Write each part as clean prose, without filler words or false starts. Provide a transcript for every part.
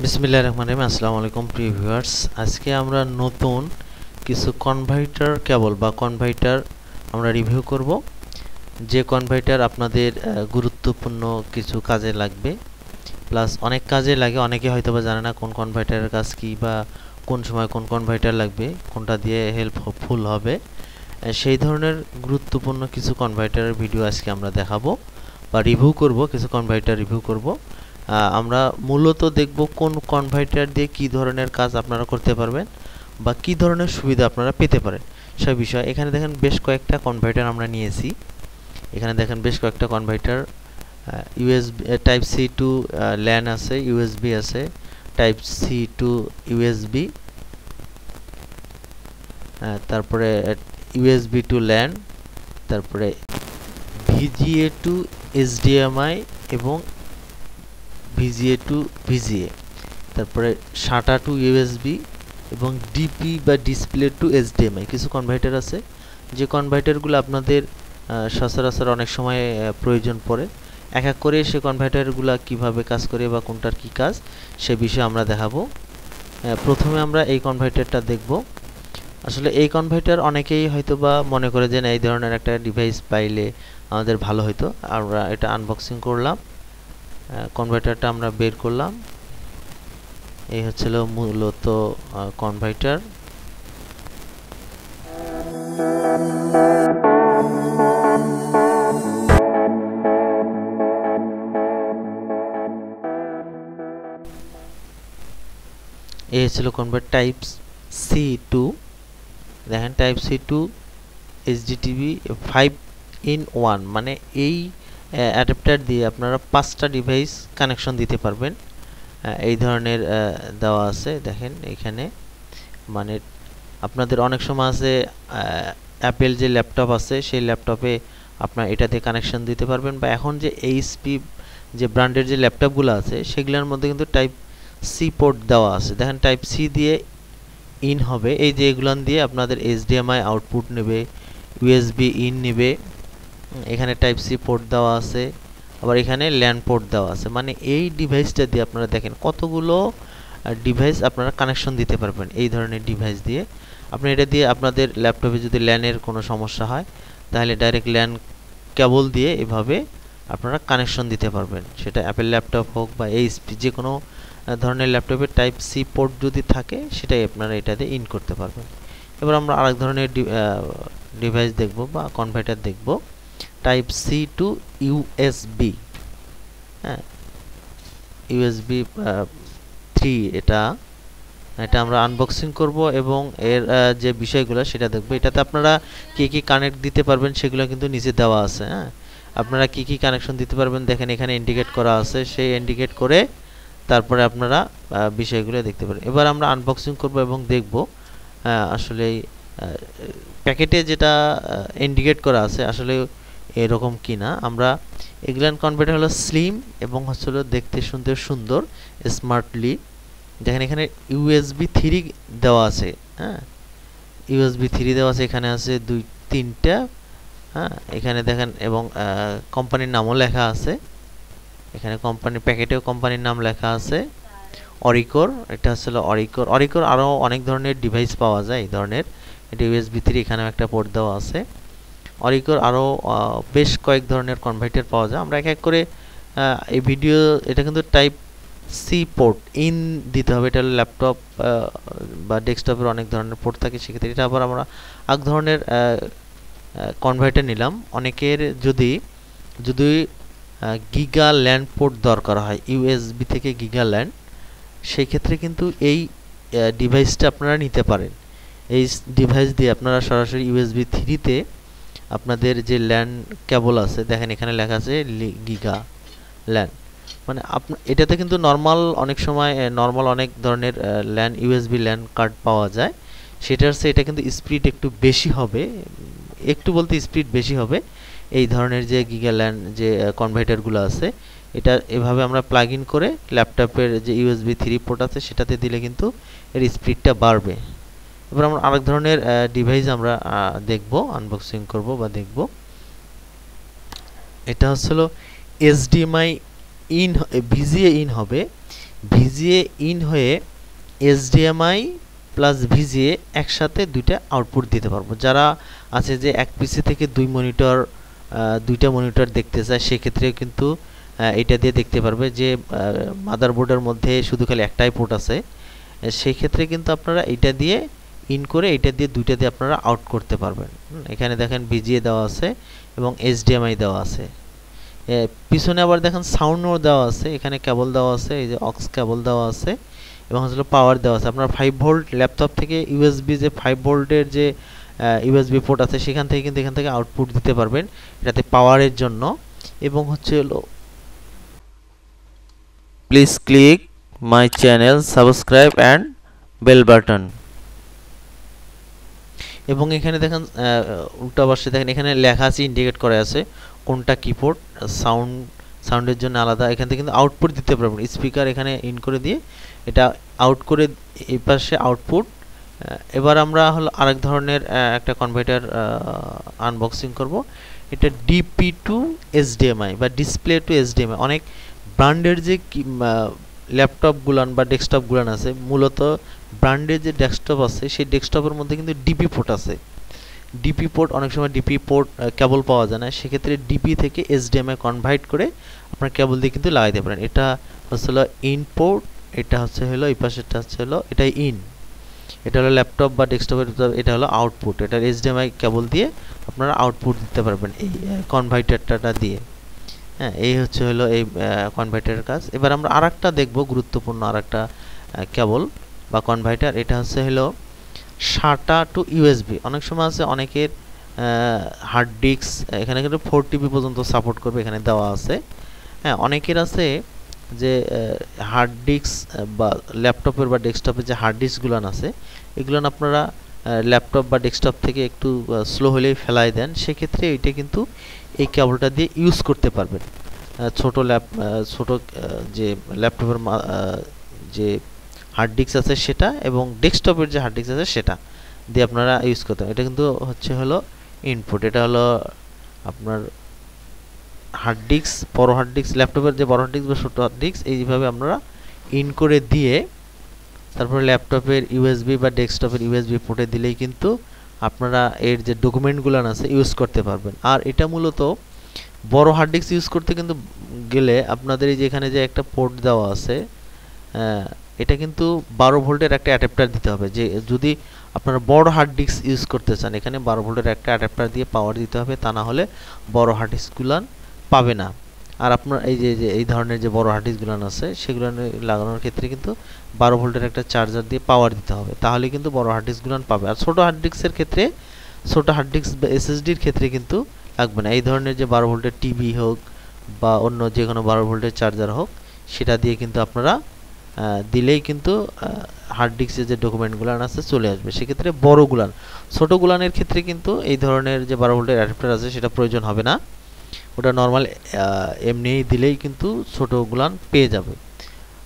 বিসমিল্লাহির রহমানির রহিম। আসসালামু আলাইকুম প্রিয় ভিউয়ার্স। আজকে আমরা নতুন কিছু কনভার্টার কেবল বা কনভার্টার আমরা রিভিউ করব, যে কনভার্টার আপনাদের গুরুত্বপূর্ণ কিছু কাজে লাগবে, প্লাস অনেক কাজে লাগে। অনেকে হয়তো বা জানে না কোন কনভার্টারের কাজ কি বা কোন সময় কোন কনভার্টার লাগবে, কোনটা দিয়ে হেল্পফুল হবে। সেই ধরনের গুরুত্বপূর্ণ কিছু কনভার্টারের ভিডিও আজকে আমরা দেখাবো বা রিভিউ করব। কিছু কনভার্টার রিভিউ করব। আমরা মূলত দেখব কোন কনভার্টার দিয়ে কি ধরনের কাজ আপনারা করতে পারবেন বা কি ধরনের সুবিধা আপনারা পেতে পারেন সেই বিষয়। এখানে দেখেন বেশ কয়েকটা কনভার্টার আমরা নিয়েছি। এখানে দেখেন বেশ কয়েকটা converter, USB type C to LAN আছে, ইউএসবি আছে, টাইপ সি টু ইউএসবি, তারপরে ইউএসবি টু ল্যান, তারপরে ভিজিএ টু এইচডিএমআই এবং ভিজিএ টু ভিজিএ, তারপরে SATA টু ইউএসবি এবং ডিপি বা ডিসপ্লে টু এইচডিএমআই। কিছু কনভার্টার আছে যে কনভার্টারগুলো আপনাদের সচরাচর অনেক সময় প্রয়োজন পড়ে। এক এক করে সে কনভার্টারগুলো কিভাবে কাজ করে বা কোনটার কি কাজ সে বিষয়ে আমরা দেখাবো। প্রথমে আমরা এই কনভার্টারটা দেখব। আসলে এই কনভার্টার অনেকেই হয়তো বা মনে করে যে এই ধরনের একটা ডিভাইস পাইলে আমাদের ভালো হতো। আমরা এটা আনবক্সিং করলাম, কনভার্টারটা আমরা বের করলাম। এই হচ্ছিল মূলত কনভার্টার। এই হচ্ছিল কনভার্ট টাইপ C2। দেখেন টাইপ C2 HDTV 5-in-1, মানে এই অ্যাডাপ্টার দিয়ে আপনারা 5টা ডিভাইস কানেকশন দিতে পারবেন। এই ধরনের দেওয়া আছে দেখেন এখানে। মানে আপনাদের অনেক সময় আছে অ্যাপেল যে ল্যাপটপ আছে সেই ল্যাপটপে আপনার এটা দিয়ে কানেকশন দিতে পারবেন, বা এখন যে এইচপি যে ব্র্যান্ডের যে ল্যাপটপগুলো আছে সেগুলোর মধ্যে কিন্তু টাইপ সি পোর্ট দেওয়া আছে। দেখেন টাইপ সি দিয়ে ইন হবে, এই যে এগুলান দিয়ে আপনাদের এইচডিএমআই আউটপুট নেবে, ইউএসবি ইন নেবে। এখানে টাইপ সি পোর্ট দেওয়া আছে, আবার এখানে ল্যান পোর্ট দেওয়া আছে। মানে এই ডিভাইসটা দিয়ে আপনারা দেখেন কতগুলো ডিভাইস আপনারা কানেকশন দিতে পারবেন। এই ধরনের ডিভাইস দিয়ে আপনি এটা দিয়ে আপনাদের ল্যাপটপে যদি ল্যানের কোনো সমস্যা হয় তাহলে ডাইরেক্ট ল্যান কেবল দিয়ে এভাবে আপনারা কানেকশন দিতে পারবেন। সেটা অ্যাপেল ল্যাপটপ হোক বা এইচপি যে কোনো ধরনের ল্যাপটপে টাইপ সি পোর্ট যদি থাকে সেটাই আপনারা এটা দিয়ে ইন করতে পারবেন। এবার আমরা আরেক ধরনের ডিভাইস দেখব বা কনভার্টার দেখব, টাইপ সি টু ইউএসবি। হ্যাঁ, ইউএসবি 3। এটা আমরা আনবক্সিং করব এবং এর যে বিষয়গুলো সেটা দেখব। এটাতে আপনারা কি কি কানেক্ট দিতে পারবেন সেগুলো কিন্তু নিচে দেওয়া আছে। হ্যাঁ, আপনারা কি কি কানেকশন দিতে পারবেন দেখেন এখানে ইন্ডিকেট করা আছে, সেই ইন্ডিকেট করে তারপরে আপনারা বিষয়গুলো দেখতে পারেন। এবার আমরা আনবক্সিং করব এবং দেখব আসলে প্যাকেটে যেটা ইন্ডিকেট করা আছে আসলে এরকম কিনা। আমরা এগুলান কনভার্টার হলো স্লিম এবং হচ্ছিল দেখতে শুনতে সুন্দর, স্মার্টলি। দেখেন এখানে ইউএসবি 3 দেওয়া আছে। হ্যাঁ, ইউএসবি 3 দেওয়া আছে, এখানে আছে 2-3টা। হ্যাঁ, এখানে দেখেন এবং কোম্পানির নামও লেখা আছে। এখানে কোম্পানির প্যাকেটেও কোম্পানির নাম লেখা আছে, অরিকোর। এটা আসলে অরিকোর আরও অনেক ধরনের ডিভাইস পাওয়া যায় এই ধরনের। এটা ইউএসবি 3, এখানেও একটা পোর্ট দেওয়া আছে। অরিকোর আরও বেশ কয়েক ধরনের কনভার্টার পাওয়া যায়। আমরা এক এক করে এই ভিডিও, এটা কিন্তু টাইপ সি পোর্ট ইন দিতে হবে। এটা ল্যাপটপ বা ডেস্কটপের অনেক ধরনের পোর্ট থাকে, সেক্ষেত্রে এটা আবার আমরা এক ধরনের কনভার্টার নিলাম। অনেকের যদি গিগা ল্যান্ড পোর্ট দরকার হয় ইউএসবি থেকে গিগা ল্যান্ড, সেই ক্ষেত্রে কিন্তু এই ডিভাইসটা আপনারা নিতে পারেন। এই ডিভাইস দিয়ে আপনারা সরাসরি ইউএসবি 3-তে আপনাদের যে ল্যান কেবল আছে, দেখেন এখানে লেখা আছে গিগা ল্যান। মানে এটাতে কিন্তু নর্মাল অনেক সময় অনেক ধরনের ল্যান ইউএসবি ল্যান কার্ড পাওয়া যায়। সেটার চেয়ে এটা কিন্তু স্পিড একটু বেশি হবে, একটু বলতে স্পিড বেশি হবে। এই ধরনের যে গিগা ল্যান যে কনভার্টারগুলো আছে, এটা এভাবে আমরা প্লাগ ইন করে ল্যাপটপের যে ইউএসবি 3 পোর্ট আছে সেটাতে দিলে কিন্তু এর স্পিডটা বাড়বে। এবার আমরা আরেক ধরনের ডিভাইস আমরা দেখব, আনবক্সিং করব বা দেখব। এটা হচ্ছিল এইচডিএমআই ইন, ভিজিএ ইন হবে। ভিজিএ ইন হয়ে এইচডিএমআই প্লাস ভিজিএ একসাথে দুইটা আউটপুট দিতে পারবো। যারা আছে যে এক পিসি থেকে দুইটা মনিটর দেখতে চায় সেক্ষেত্রে কিন্তু এটা দিয়ে দেখতে পারবে। যে মাদারবোর্ডের মধ্যে শুধু খালি একটাই পোর্ট আছে সেই ক্ষেত্রে কিন্তু আপনারা এটা দিয়ে ইন করে এটা দিয়ে দুইটা দিয়ে আপনারা আউট করতে পারবেন। এখানে দেখেন ভিজিএ দেওয়া আছে এবং এইচডিএমআই দেওয়া আছে। পিছনে আবার দেখেন সাউন্ডও দেওয়া আছে, এখানে কেবল দেওয়া আছে, এই যে অক্স কেবল দেওয়া আছে এবং হচ্ছে পাওয়ার দেওয়া আছে। আপনার 5 ভোল্ট ল্যাপটপ থেকে ইউএসবি যে 5 ভোল্টের যে ইউএসবি পোর্ট আছে সেখান থেকে কিন্তু এখান থেকে আউটপুট দিতে পারবেন এটাতে পাওয়ারের জন্য। এবং হচ্ছে হলো please click my channel, subscribe and bell button. এবং এখানে দেখেন উল্টা পাশে দেখেন এখানে লেখা আছে, ইন্ডিকেট করা আছে কোনটা কিবোর্ড। সাউন্ডের জন্য আলাদা, এখান থেকে কিন্তু আউটপুট দিতে পারবেন। স্পিকার এখানে ইন করে দিয়ে এটা আউট করে এই পাশে আউটপুট। এবার আমরা হলো আরেক ধরনের একটা কনভার্টার আনবক্সিং করব। এটা ডিপি টু এইচডিএমআই বা ডিসপ্লে টু এইচডিএমআই। অনেক ব্র্যান্ডের যে ল্যাপটপগুলান বা ডেস্কটপগুলান আছে, মূলত ব্র্যান্ডের যে ডেস্কটপ আছে সেই ডেস্কটপের মধ্যে কিন্তু ডিপি পোর্ট আছে। ডিপি পোর্ট অনেক সময় ডিপি পোর্ট কেবল পাওয়া যায় না, সেক্ষেত্রে ডিপি থেকে এইচডিএমআই কনভার্ট করে আপনার কেবল দিয়ে কিন্তু লাগাইতে পারেন। এটা হচ্ছে হলো ইন পোর্ট, এটা হচ্ছে হলো এই পাশেরটা হচ্ছে হলো এটাই ইন, এটা হলো ল্যাপটপ বা ডেস্কটপের, এটা হলো আউটপুট। এটা এইচডিএমআই কেবল দিয়ে আপনারা আউটপুট দিতে পারবেন এই কনভার্টারটা দিয়ে। হ্যাঁ, এই হচ্ছে হলো এই কনভার্টারের কাজ। এবার আমরা আরেকটা দেখব, গুরুত্বপূর্ণ আরেকটা কেবল বা কনভার্টার। এটা হচ্ছে হলো SATA টু ইউএসবি। অনেক সময় আছে অনেকের হার্ড ডিস্ক এখানে কিন্তু 4 টিবি পর্যন্ত সাপোর্ট করবে, এখানে দেওয়া আছে। হ্যাঁ, অনেকের আছে যে হার্ড ডিস্ক বা ল্যাপটপের বা ডেস্কটপের যে হার্ড ডিস্কগুলো আছে এগুলো আপনারা ল্যাপটপ বা ডেস্কটপ থেকে একটু স্লো হলেই ফেলাই দেন, সেক্ষেত্রে এটা কিন্তু এই কেবলটা দিয়ে ইউজ করতে পারবেন। ছোট যে ল্যাপটপের যে হার্ড ডিস্ক আছে সেটা এবং ডেস্কটপের যে হার্ড ডিস্ক আছে সেটা দিয়ে আপনারা ইউজ করতে পারেন। এটা কিন্তু হচ্ছে হলো ইনপুট, এটা হলো আপনার হার্ড ডিস্ক, বড় হার্ড ডিস্ক, ল্যাপটপের যে বড় হার্ড ডিস্ক বা ছোট হার্ড ডিস্ক এইভাবে আপনারা ইন করে দিয়ে তারপরে ল্যাপটপের ইউএসবি বা ডেস্কটপের ইউএসবি পোর্টে দিলেই কিন্তু আপনারা এর যে ডকুমেন্টগুলো আছে ইউজ করতে পারবেন। আর এটা মূলত বড় হার্ড ডিস্ক ইউজ করতে কিন্তু গেলে আপনাদের এই যে এখানে যে একটা পোর্ট দেওয়া আছে এটা কিন্তু 12 ভোল্টের একটা অ্যাডাপ্টার দিতে হবে। যে যদি আপনারা বড় হার্ড ডিস্ক ইউজ করতে চান এখানে 12 ভোল্টের একটা অ্যাডাপ্টার দিয়ে পাওয়ার দিতে হবে, তা না হলে বড় হার্ড ডিস্কগুলো পাবে না। আর আপনার এই যে এই ধরনের যে বড় হার্ড ডিস্কগুলো আছে সেগুলো লাগানোর ক্ষেত্রে কিন্তু 12 ভোল্টের একটা চার্জার দিয়ে পাওয়ার দিতে হবে, তাহলে কিন্তু বড় হার্ড ডিস্কগুলো পাবে। আর ছোট হার্ড ডিস্কের ক্ষেত্রে, ছোট হার্ড ডিস্ক বা এসএসডির ক্ষেত্রে কিন্তু লাগবে না। এই ধরনের যে 12 ভোল্টের টিভি হোক বা অন্য যে কোনো 12 ভোল্টের চার্জার হোক সেটা দিয়ে কিন্তু আপনারা দিলেই কিন্তু হার্ড ডিস্কের যে ডকুমেন্টগুলো আছে চলে আসবে। সেক্ষেত্রে বড়গুলান, ছোটোগুলানের ক্ষেত্রে কিন্তু এই ধরনের যে 12 ভোল্টের অ্যাডাপ্টার আছে সেটা প্রয়োজন হবে না, ওটা নর্মাল এমনি দিলেই কিন্তু ছোটোগুলান পেয়ে যাবে।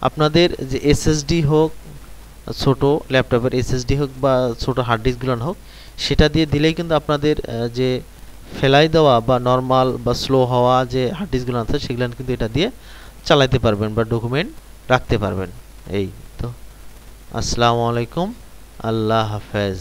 আপনাদের যে এসএসডি হোক, ছোট ল্যাপটপের এসএসডি হোক বা ছোট হার্ড ডিস্কগুলান হোক সেটা দিয়ে দিলেই কিন্তু আপনাদের যে ফেলাই দেওয়া বা নর্মাল বা স্লো হওয়া যে হার্ড ডিস্কগুলো আছে সেগুলো কিন্তু এটা দিয়ে চালাতে পারবেন বা ডকুমেন্ট রাখতে পারবেন। এই তো, আসসালামু আলাইকুম, আল্লাহ হাফেজ।